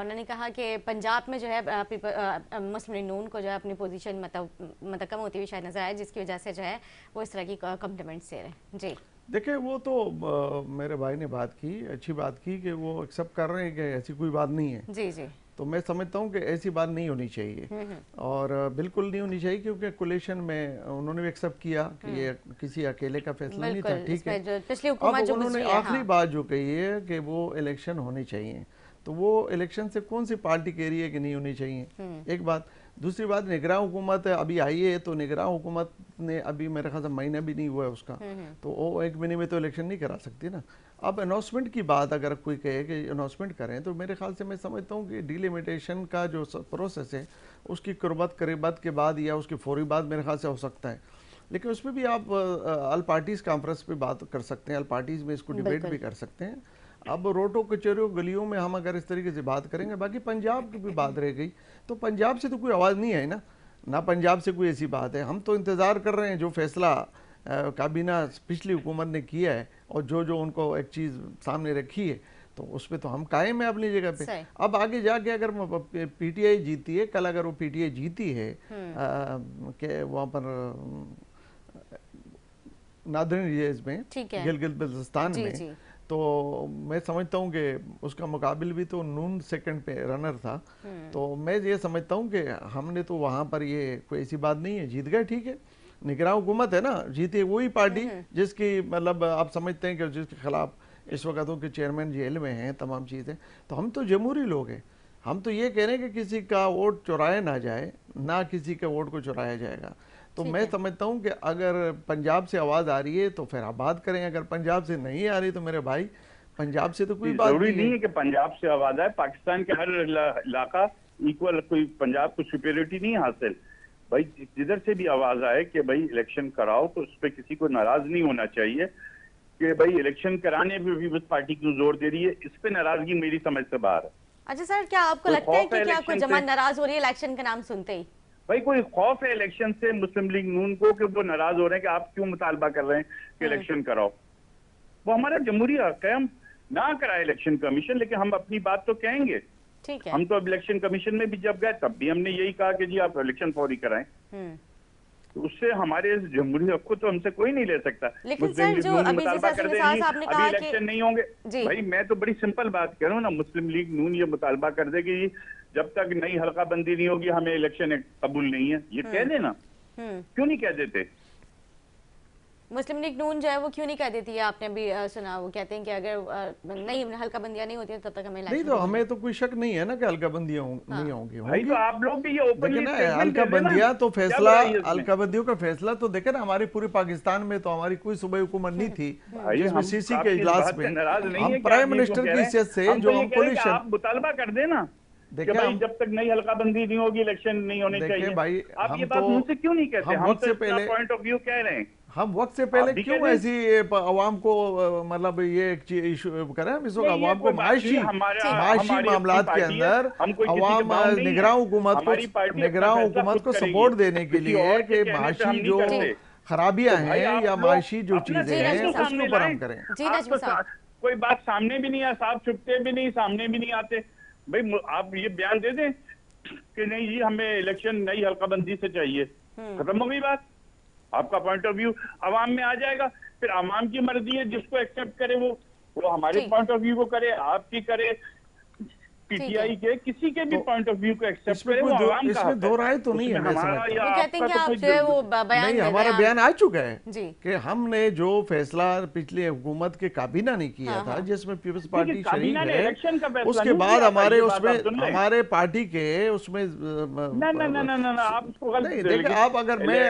A: उन्होंने कहा कि पंजाब में जो है मुस्लिम लीग नून को जो है अपनी पोजीशन मतलब कम होती हुई शायद नजर आए, जिसकी वजह से जो है वो इस तरह की कम्प्लीमेंट्स दे रहे हैं। जी
B: देखिए, वो तो मेरे भाई ने बात की, अच्छी बात की कि वो एक्सेप्ट कर रहे हैं कि ऐसी कोई बात नहीं है।
A: जी जी।
B: तो मैं समझता हूँ कि ऐसी बात नहीं होनी चाहिए और बिल्कुल नहीं होनी चाहिए, क्योंकि कोलेशन में उन्होंने भी एक्सेप्ट किया कि ये किसी अकेले का फैसला नहीं था, ठीक है।
A: पिछली हुकूमत जो
B: उन्होंने आखिरी बात जो कही है कि वो इलेक्शन होने चाहिए, तो वो इलेक्शन से कौन सी पार्टी कह रही है कि नहीं होनी चाहिए, एक बात। दूसरी बात, निगरान हुकूमत अभी आई है, तो निगरान हुकूमत ने अभी मेरे ख्याल से महीना भी नहीं हुआ है उसका, तो वो 1 महीने में तो इलेक्शन नहीं करा सकती ना। अब अनाउंसमेंट की बात अगर कोई कहे कि अनाउंसमेंट करें, तो मेरे ख्याल से मैं समझता हूँ कि डिलिमिटेशन का जो प्रोसेस है उसकी कुर्बत करीबत के बाद या उसकी फौरी बाद मेरे ख्याल से हो सकता है, लेकिन उसमें भी आप अल पार्टीज़ कॉन्फ्रेंस पे बात कर सकते हैं, अल पार्टीज़ में इसको डिबेट भी कर सकते हैं। अब रोटो कचहरियों गलियों में हम अगर इस तरीके से बात करेंगे, बाकी पंजाब की भी बात रह गई, तो पंजाब से तो कोई आवाज़ नहीं आई ना पंजाब से कोई ऐसी बात है। हम तो इंतज़ार कर रहे हैं जो फैसला काबीना पिछली हुकूमत ने किया है और जो उनको एक चीज़ सामने रखी है, तो उस पर तो हम कायम है अपनी जगह पे। अब आगे जाके अगर PTI जीती है, कल अगर वो PTI जीती है कि वहाँ पर नादरिन रियाज में, गिलगित बल्तिस्तान में, तो मैं समझता हूँ कि उसका मुकाबिल भी तो नून सेकंड पे रनर था, तो मैं ये समझता हूँ कि हमने तो वहाँ पर ये कोई ऐसी बात नहीं है, जीत गए ठीक है, निगरान हुकूमत है ना, जीती वही पार्टी जिसकी मतलब आप समझते हैं कि जिसके खिलाफ इस वक्त उनके चेयरमैन जेल में हैं, तमाम चीज़ें। तो हम तो जमहूरी लोग हैं, हम तो ये कह रहे हैं कि किसी का वोट चुराया ना जाए, ना किसी के वोट को चुराया जाएगा। तो मैं समझता हूँ कि अगर पंजाब से आवाज़ आ रही है तो फिर आप बात करें, अगर पंजाब से नहीं आ रही तो मेरे भाई पंजाब से तो कोई बात
C: जरूरी
B: नहीं
C: नहीं
B: है
C: है कि पंजाब से आवाज आए, पाकिस्तान के हर इलाका इक्वल, कोई पंजाब को सुपेरियोरिटी नहीं हासिल। भाई जिधर से भी आवाज आए कि भाई इलेक्शन कराओ, तो उस पर किसी को नाराज नहीं होना चाहिए कि भाई इलेक्शन कराने पे भी उस पार्टी क्यों जोर दे रही है, इस पे नाराजगी मेरी समझ से बाहर है।
A: अच्छा सर, क्या आपको
C: कोई
A: लगता है
C: खौफ
A: कि
C: है
A: क्या कोई
C: इलेक्शन
A: जमात
C: से?
A: नाराज हो रही है इलेक्शन का नाम सुनते ही?
C: भाई कोई खौफ है इलेक्शन से मुस्लिम लीग नून को कि वो नाराज हो रहे हैं कि आप क्यों मुतालबा कर रहे हैं कि इलेक्शन कराओ? वो हमारा जमहूरी हक है, हम ना कराए इलेक्शन कमीशन, लेकिन हम अपनी बात तो कहेंगे।
A: ठीक है।
C: हम तो अब इलेक्शन कमीशन में भी जब गए तब भी हमने यही कहा कि जी आप इलेक्शन फौरी कराएं। तो उससे हमारे जमहूरी हक को तो हमसे कोई नहीं ले सकता।
A: लेकिन
C: मुस्लिम
A: सर
C: लीग
A: जो
C: नून
A: अभी
C: मुतालबा
A: जैसे
C: कर दे
A: साहब
C: जी
A: आपने
C: अभी
A: कहा कि
C: इलेक्शन नहीं होंगे।
A: जी।
C: भाई मैं तो बड़ी सिंपल बात कह रहा हूँ ना, मुस्लिम लीग नून ये मुतालबा कर दे कि जब तक नई हल्का बंदी नहीं होगी हमें इलेक्शन कबूल नहीं है, ये कह देना। क्यों नहीं कह देते?
A: मुस्लिम लीग नून जो है वो क्यों नहीं कह देती है? आपने अभी सुना, वो कहते हैं कि अगर नहीं हल्का बंदियां नहीं होती तब तक हमें
B: नहीं।
A: इलेक्शन
B: तो हमें तो कोई शक नहीं है ना कि हल्का बंदियां नहीं होंगी।
C: भाई तो आप लोग भी ये ओपनली
B: देखिए ना,
C: स्टेटमेंट
B: हल्का
C: दे देना,
B: बंदियां तो
C: क्या
B: फैसला,
C: बुराई है इसमें?
B: हल्का बंदियों का फैसला तो देखे ना, हमारी पूरी पाकिस्तान में तो हमारी कोई सूबाई हुकूमत नहीं थी
C: भाई
B: जिसमें
C: हम
B: सीसी के
C: आपकी इस
B: इजलास
C: बात से
B: में
C: नाराज नहीं
B: हम
C: है कि
B: प्राइम
C: आप ये
B: मिनिस्टर
C: क्यों कह
B: की
C: रहे हैं।
B: हैसियत से
C: हम
B: जो
C: तो ये
B: हम
C: कह रहे हैं कि
B: कोलिशन,
C: आप मुतालबा कर देना कि
B: देखिए
C: भाई
B: हम,
C: जब तक नई हल्का बंदी नहीं होगी इलेक्शन नहीं होने
B: देखिए
C: चाहिए।
B: भाई
C: आप
B: हम
C: ये बात
B: तो,
C: मुझसे क्यों नहीं कहते?
B: हम
C: हम
B: वक्त
C: तो
B: से
C: अपना
B: पहले,
C: पॉइंट ऑफ व्यू कह रहे हैं।
B: हम वक्त से पहले
C: आप भी
B: क्यों
C: कह दें।
B: ऐसी अवाम को मतलब ये एक इशू करें हम इस वक्त
C: नहीं, ये
B: अवाम को
C: कोई बात
B: माशी
C: नहीं, हमारी
B: मामलात
C: अपनी
B: के
C: पार्टी है,
B: अंदर
C: हम कोई किसी के
B: अवाम
C: बाउंड नहीं है।
B: निगरान हुकूमत
C: हमारी
B: को,
C: पार्टी अपना
B: निगरान
C: फैसला
B: हुकूमत
C: खुद
B: को
C: करेगी।
B: सपोर्ट देने के
C: किसी
B: लिए
C: और के
B: कि
C: कहने पे हम
B: माशी
C: नहीं
B: जो
C: करते।
B: खराबियां
C: तो भाई
B: हैं
C: आप
B: या
C: लोग
B: माशी जो
C: अपना
B: चीजें
C: चेहरा
B: हैं
C: क्यों
B: उसके
C: सामने
B: ऊपर
C: लाएं?
B: हम करें।
A: जी
C: आप
A: नजमी
C: तो
A: साहब।
C: कोई बात सामने भी नहीं है, साफ छुपते भी नहीं, सामने भी नहीं आते। भाई आप ये बयान दे दें कि नहीं जी हमें इलेक्शन नई हल्काबंदी से चाहिए, खत्म हो गई बात। आपका पॉइंट ऑफ व्यू अवाम में आ जाएगा, फिर अवाम की मर्जी है, जिसको एक्सेप्ट करे वो हमारे
A: ठीक।
C: पॉइंट ऑफ व्यू को करे, आपकी करे,
A: ठीक है।
C: पीटीआई के किसी के भी
B: तो
C: पॉइंट ऑफ व्यू को एक्सेप्ट
B: इसमें
C: करे, वो
B: कोई
C: अवाम का
B: इसमें
C: हक
B: दो राय तो नहीं है,
C: उसमें
B: मैं
C: हमारा
B: समझता
C: या
A: वो कहते हैं कि
C: आपका तो
A: आप
C: कोई
A: जो है वो बयान
B: नहीं,
A: दे दें
B: हमारा
A: आप।
B: बयान आ चुका है
A: जी।
B: कि हमने जो फैसला पिछली हुकूमत के काबीना ने किया
A: हाँ,
B: था
A: हाँ।
B: जिसमें पीपल्स पार्टी शरीक
C: काबीना ने
B: है,
C: इलेक्शन का फैसला
B: उसके
C: नहीं
B: बाद
C: किया था,
B: हमारे
C: ये बात आप
B: उसमें
C: सुन लें।
B: हमारे पार्टी के उसमें
C: ना ना ना ना ना ना, आप उसको गलत
B: नहीं,
C: दे,
B: देखिए
C: लेकिन
B: आप अगर मैं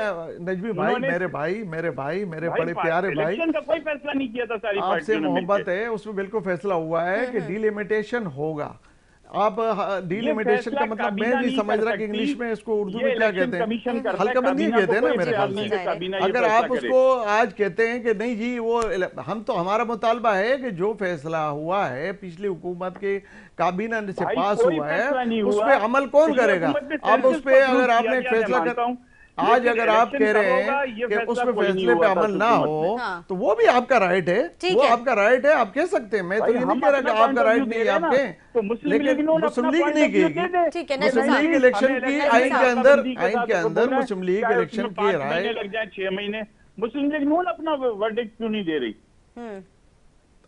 B: नजमी भाई,
C: उन्होंने
B: मेरे भाई, मेरे भाई, मेरे
C: भाई
B: बड़े प्यारे भाई,
C: इलेक्शन का कोई फैसला नहीं किया था सारी
B: आपसे
C: पार्टियों ने
B: मोहब्बत
C: मिलकर।
B: है, उसमें बिल्कुल फैसला हुआ है कि डिलिमिटेशन होगा। आप
C: ये
B: डिलिमिटेशन
C: फैसला
B: का मतलब मैं
C: काबीना
B: नहीं
C: नहीं
B: समझ
C: कर
B: रहा कि
C: सकती,
B: इंग्लिश में इसको उर्दू
C: ये
B: में क्या
C: इलेक्शन
B: कहते हैं,
C: कमीशन करता है,
B: हल्का बंदी
C: काबीना
B: कहते
C: को
B: हैं ना
C: कोई
B: मेरे
C: इख्तियार
B: ख्याल
C: नहीं
B: से।
C: है कि काबीना ये
B: अगर
C: फैसला
B: आप
C: करे।
B: उसको आज कहते हैं कि नहीं जी वो, हम तो हमारा मुतालबा है कि जो फैसला हुआ है पिछली हुकूमत के काबीना से
C: भाई
B: पास
C: कोई
B: हुआ
C: फैसला नहीं
B: है उस
C: हुआ,
B: पर अमल कौन
C: पिछली
B: करेगा?
C: हुकूमत में
B: अब उस
C: सेंसस
B: पर
C: को
B: अगर
C: अप्रूव
B: आपने
C: किया
B: एक
C: गया, मैं
B: फैसला
C: मानता हूं,
B: आज
C: लेकिन
B: अगर आप
C: इलेक्शन
B: कह
C: कब
B: रहे
C: होगा,
B: हैं
C: ये
B: कि
C: फैसला
B: उसमें
C: कोई नहीं
B: फैसले पे
C: हुआ था
B: अमल
C: उस
B: ना
C: हुकूमत
B: हो,
C: में।
A: हाँ।
B: तो वो भी आपका राइट है,
A: ठीक
B: वो
A: है।
B: आपका राइट है, आप कह सकते हैं। मैं तो
C: भाई
B: ये नहीं
C: हम
B: कह रहा
C: अपना
B: कि
C: point
B: आपका
C: of
B: राइट
C: view
B: नहीं
C: दे
B: है
C: रहे हैं ना,
B: आपके,
C: तो मुस्लिम लीग
B: लेकिन
C: नून
B: मुस्लिम
C: अपना
B: लीग
C: point
B: नहीं
C: of view
B: कहेगी।
C: दे दे।
A: ठीक है,
C: ये
A: नजमी
B: मुस्लिम
A: साहब।
B: लीग
C: नहीं,
B: इलेक्शन
C: हमें
B: की
C: इलेक्शन
B: आइन
C: में
B: के अंदर,
C: हल्काबंदी के
B: आइन
C: साथ
B: के अंदर
C: बोलना है,
B: मुस्लिम लीग
C: चाहे
B: इलेक्शन
C: उसमें
B: की
C: 5
B: राय,
C: महीने लग जाए 6 महीने, मुस्लिम लीग नून अपना वर्डिक्ट क्यों नहीं दे रही?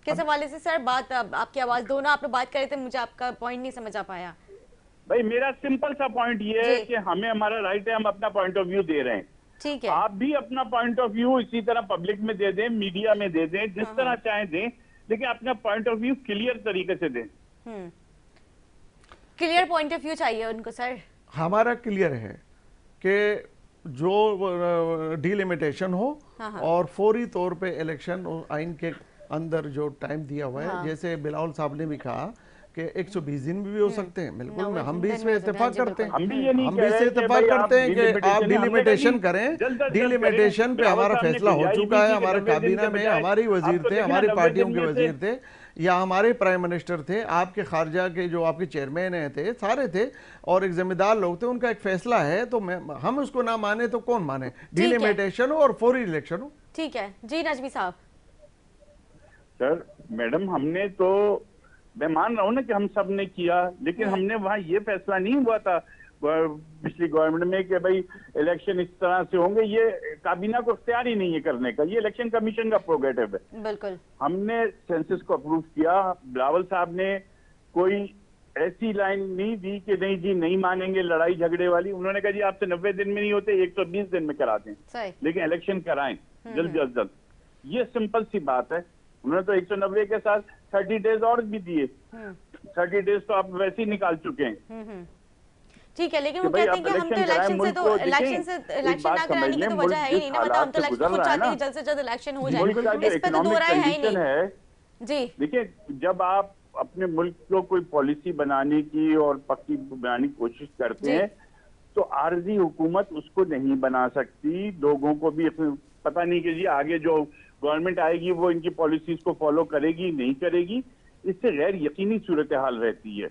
A: किस हवाले से सर बात, आपकी आवाज दोनों आप लोग बात कर रहे थे, मुझे आपका पॉइंट नहीं समझ आ पाया।
C: भाई मेरा सिंपल सा पॉइंट ये है
A: जी।
C: कि हमें हमारा राइट है, हम अपना पॉइंट ऑफ व्यू दे रहे हैं।
A: ठीक है।
C: आप भी अपना पॉइंट ऑफ व्यू इसी तरह पब्लिक में दे दें, मीडिया में दे दें, जिस तरह चाहे दें, लेकिन अपना पॉइंट ऑफ व्यू क्लियर तरीके से दें।
A: क्लियर पॉइंट ऑफ व्यू चाहिए उनको सर।
B: हमारा क्लियर है कि जो डिलिमिटेशन हो और फौरी तौर पे इलेक्शन आइन के अंदर जो टाइम दिया हुआ है, जैसे बिलावल साहब ने भी कहा कि 120 दिन भी हो सकते हैं, बिल्कुल हम भी इसमें इत्तेफाक करते हैं,
C: हम भी ये नहीं
B: हम
C: कह
B: भी
C: रहे
B: इससे
C: कि
B: इत्तेफाक
C: भाई
B: करते हैं कि आप
C: हमने
B: डिलिमिटेशन
C: कहा
B: करें।
C: जल्द से जल्द
B: डिलिमिटेशन पे
C: करें।
B: हमारा
C: रावत साहब ने
B: फैसला हो
C: भिजाई
B: चुका
C: भी
B: है,
C: थी कि
B: हमारे
C: 90 दिन
B: काबीना
C: के
B: में
C: बजाय,
B: हमारे
C: अब
B: वजीर
C: तो
B: थे,
C: देखिए ना,
B: हमारी
C: 90
B: पार्टियों
C: दिन
B: के
C: में
B: वजीर थे या हमारे प्राइम मिनिस्टर थे, आपके खारजा के जो आपके चेयरमैन थे, सारे थे और एक जिम्मेदार लोग थे, उनका एक फैसला है, तो हम उसको ना माने तो कौन माने? डिलिमिटेशन हो और फौरी इलेक्शन हो।
A: ठीक है जी नजमी साहब।
C: सर मैडम, हमने तो, मैं मान रहा हूँ ना कि हम सब ने किया, लेकिन हमने वहाँ ये फैसला नहीं हुआ था पिछली गवर्नमेंट में कि भाई इलेक्शन इस तरह से होंगे, ये काबीना को इख्तियार ही नहीं है करने का, ये इलेक्शन कमीशन का प्रोगेटिव है।
A: बिल्कुल।
C: हमने सेंसस को अप्रूव किया, बिलावल साहब ने कोई ऐसी लाइन नहीं दी कि नहीं जी नहीं मानेंगे लड़ाई झगड़े वाली। उन्होंने कहा जी आपसे 90 दिन में नहीं होते 120 दिन में करा दें,
A: सही।
C: लेकिन इलेक्शन कराएं जल्द अज जल्द। ये सिंपल सी बात है। उन्होंने तो 190 के साथ 30 डेज और भी दिए। 30 डेज तो आप वैसे ही निकाल चुके हैं।
A: ठीक है, लेकिन वो कहते हैं कि हम तो इलेक्शन ना कराने की तो वजह है ही नहीं ना, मतलब हम तो इलेक्शन खुद चाहते हैं कि जल्द से जल्द इलेक्शन हो जाए, इस पे तो दो राय है ही नहीं जी।
C: देखिए, जब आप अपने मुल्क को कोई पॉलिसी बनाने की और पक्की बनाने की कोशिश करते हैं तो आर्जी हुकूमत उसको नहीं बना सकती। लोगों को भी पता नहीं कि जी आगे जो गवर्नमेंट आएगी वो इनकी पॉलिसीज को फॉलो करेगी नहीं करेगी, इससे गैर यकीनी सूरत हाल रहती है।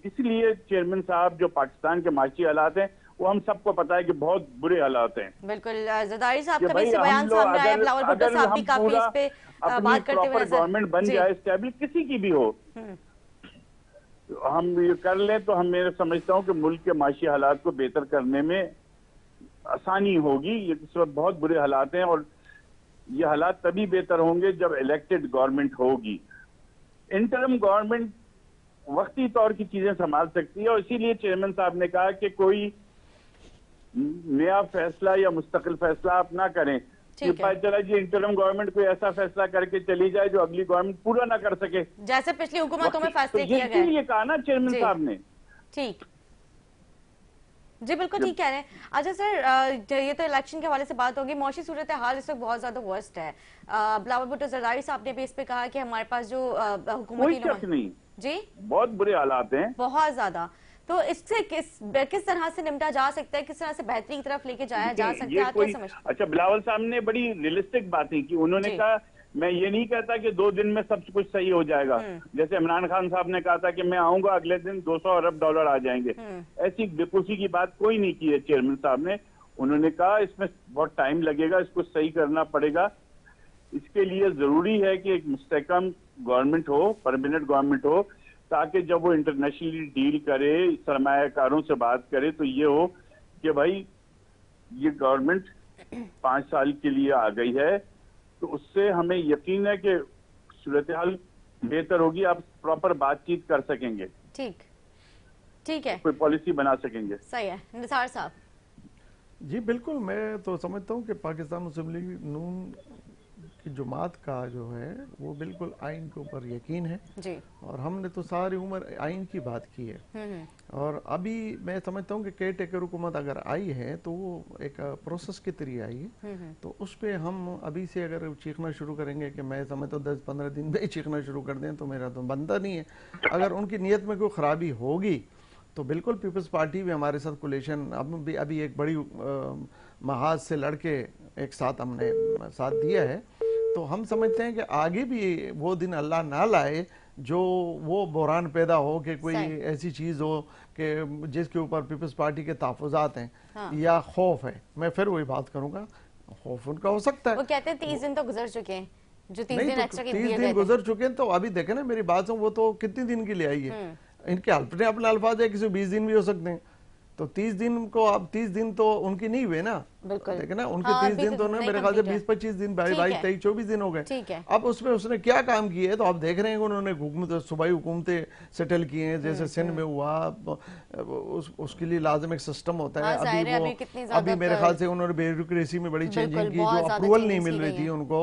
C: इसलिए चेयरमैन साहब, जो पाकिस्तान के माशी हालात हैं वो हम सबको पता है कि बहुत बुरे हालात हैं।
A: बिल्कुल, जरदारी साहब का भी बयान सामने आया, बिलावल भुट्टो साहब भी काफी इस पे बात करते हुए
C: गवर्नमेंट बन जाए स्टेबल, किसी की भी हो, हम ये कर लें तो हम, मैं समझता हूँ कि मुल्क के माशी हालात को बेहतर करने में आसानी होगी। ये इस वक्त बहुत बुरे हालात हैं और ये हालात तभी बेहतर होंगे जब इलेक्टेड गवर्नमेंट होगी। इंटरम गवर्नमेंट वक्ती तौर की चीजें संभाल सकती है और इसीलिए चेयरमैन साहब ने कहा कि कोई नया फैसला या मुस्तकिल फैसला आप ना करें कि पता चला जी इंटरम गवर्नमेंट कोई ऐसा फैसला करके चली जाए जो अगली गवर्नमेंट पूरा ना कर सके,
A: जैसे पिछली हुकूमतों में फैसले किया गया।
C: ये कहा ना चेयरमैन साहब ने।
A: ठीक जी, बिल्कुल ठीक कह रहे हैं। अच्छा सर, ये तो इलेक्शन के हवाले से बात होगी, मौशी सूरत हाल इस वक्त बहुत ज्यादा वर्स्ट है। बिलावल भुट्टो जरदारी साहब ने भी इस पे कहा कि हमारे पास जो हुकूमती
C: नहीं
A: जी बहुत
C: बुरे हालात हैं,
A: बहुत ज्यादा। तो इससे किस तरह से निपटा जा सकता है, किस तरह से बेहतरी की तरफ लेके जाया जा सकता है, आप क्या समझते हैं?
C: अच्छा, बिलावल साहब ने बड़ी रियलिस्टिक बातें की। उन्होंने कहा मैं ये नहीं कहता कि 2 दिन में सब कुछ सही हो जाएगा। जैसे इमरान खान साहब ने कहा था कि मैं आऊंगा अगले दिन 200 अरब डॉलर आ जाएंगे, ऐसी बेवकूफी की बात कोई नहीं की है चेयरमैन साहब ने। उन्होंने कहा इसमें बहुत टाइम लगेगा, इसको सही करना पड़ेगा। इसके लिए जरूरी है कि एक मुस्तहकम गवर्नमेंट हो, परमानेंट गवर्नमेंट हो, ताकि जब वो इंटरनेशनली डील करे, सरमायाकारों से बात करे, तो ये हो कि भाई ये गवर्नमेंट 5 साल के लिए आ गई है, तो उससे हमें यकीन है कि सूरत हाल बेहतर होगी, आप प्रॉपर बातचीत कर सकेंगे,
A: ठीक है,
C: कोई पॉलिसी बना सकेंगे।
A: सही है। निसार साहब
B: जी बिल्कुल, मैं तो समझता हूँ कि पाकिस्तान मुस्लिम लीग नून की जमात का जो है वो बिल्कुल आइन के ऊपर यकीन है
A: जी।
B: और हमने तो सारी उम्र आइन की बात की है। और अभी मैं समझता हूँ कि केयर टेकर हुकूमत अगर आई है तो वो एक प्रोसेस के तरीके आई है, तो उस पर हम अभी से अगर चीखना शुरू करेंगे कि मैं समझता हूँ 10-15 दिन में ही चीखना शुरू कर दें तो मेरा तो बनता नहीं है। अगर उनकी नीयत में कोई खराबी होगी तो बिल्कुल पीपल्स पार्टी भी हमारे साथ कोलेशन, अब भी अभी एक बड़ी महाज से लड़के एक साथ हमने साथ दिया है, तो हम समझते हैं कि आगे भी वो दिन अल्लाह ना लाए जो वो बहरान पैदा हो कि कोई ऐसी चीज़ हो कि जिसके ऊपर पीपल्स पार्टी के तहफ़्फ़ुज़ात हैं या खौफ है। मैं फिर वही बात करूँगा, खौफ उनका हो सकता है।
A: वो कहते हैं 30 दिन तो गुजर चुके हैं, जो 30 दिन एक्स्ट्रा के
B: 30 दिन गुजर चुके हैं, तो अभी देखें ना मेरी बात वो तो कितने दिन के लिए आई है, इनके अपने अपने अल्फाज है, किसी 20 दिन भी हो सकते हैं, तो 30 दिन को अब 30 दिन तो उनकी नहीं हुए ना, देखे ना उनके 30 दिन तो मेरे ख्याल से 20-25 दिन 22-23-24 दिन हो गए। अब उसमें उसने क्या काम किए तो आप देख रहे हैं उन्होंने सूबाई हुकूमतें सेटल किए हैं, जैसे सिंध में हुआ, उसके लिए लाजम एक सिस्टम होता है। अभी मेरे ख्याल से उन्होंने ब्यूरोक्रेसी में बड़ी चेंजिंग की, जो अप्रूवल नहीं मिल रही थी उनको,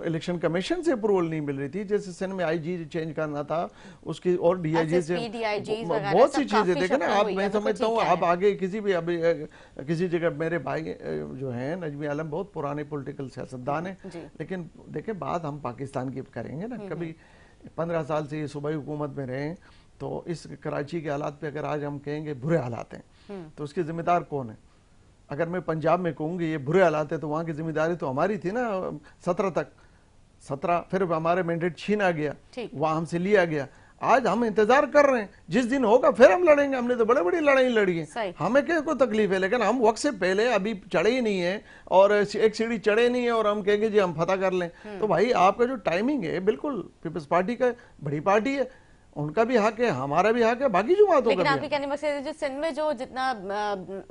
B: इलेक्शन कमीशन से अप्रूवल नहीं मिल रही थी, जैसे सिंध में IG चेंज करना था उसकी और DIG से बहुत सी चीजें देखे ना आप। मैं समझता हूँ आप आगे किसी भी अभी किसी जगह मेरे भाई जो हैं नजमी आलम बहुत पुराने पॉलिटिकल सियासतदान हैं, लेकिन देखें बात हम पाकिस्तान की करेंगे ना, कभी 15 साल से ये सूबाई हुकूमत में रहे, तो इस कराची के हालात पे अगर आज हम कहेंगे बुरे हालात हैं तो उसके जिम्मेदार कौन है? अगर मैं पंजाब में कहूँगी ये बुरे हालात है तो वहाँ की जिम्मेदारी तो हमारी थी ना 17 तक, 17 फिर हमारे मैंडेट छीना गया, वहाँ हमसे लिया गया। आज हम इंतजार कर रहे हैं, जिस दिन होगा फिर हम लड़ेंगे। हमने तो बड़े बड़ी लड़ाई लड़ी है, हमें क्या कोई तकलीफ है, लेकिन हम वक्त से पहले अभी चढ़े ही नहीं है और एक सीढ़ी चढ़े नहीं है और हम कहेंगे जी हम फतह कर लें। तो भाई आपका जो टाइमिंग है, बिल्कुल पीपल्स पार्टी का बड़ी पार्टी है, उनका भी हक है, हमारा भी हक है, बाकी जो बात
A: होगा। आपके कहने में जो सिंध में जो जितना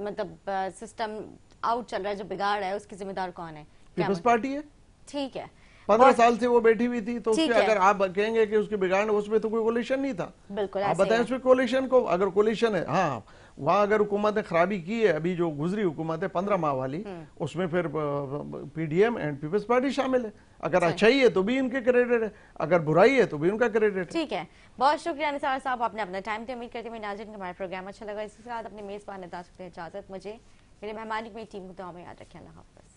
A: मतलब सिस्टम आउट चल रहा है, जो बिगाड़ है, उसकी जिम्मेदार कौन है?
B: पीपल्स पार्टी है।
A: ठीक है,
B: 15 साल से वो बैठी हुई थी, तो उसके
A: ठीक है।
B: अगर आप कहेंगे कि उसके बिगाड़, उसमें तो कोई कोलिशन नहीं था।
A: बिल्कुल
B: आप
A: ऐसे ही
B: बताएं
A: है।
B: उसमें कोलिशन को, अगर कोलिशन है, हाँ वहां अगर हुकूमत ने खराबी की है, अभी जो गुजरी हुकूमत है 15 माह वाली, उसमें फिर पीडीएम एंड पीपल्स पार्टी शामिल है। अगर
A: सही।
B: अच्छाई है तो भी इनके क्रेडिट है, अगर बुराई है तो भी उनका क्रेडिट है।
A: ठीक है, बहुत शुक्रिया निसार साहब, आपने अपना टाइम दिया। उम्मीद करती हूँ नाज़रीन को हमारा प्रोग्राम अच्छा लगा। इसके साथ अपने मेज़बान अदा सकते हैं इजाज़त। मुझे मेरे मेहमान की टीम को दुआ में याद रखें। अल्लाह हाफ़िज़।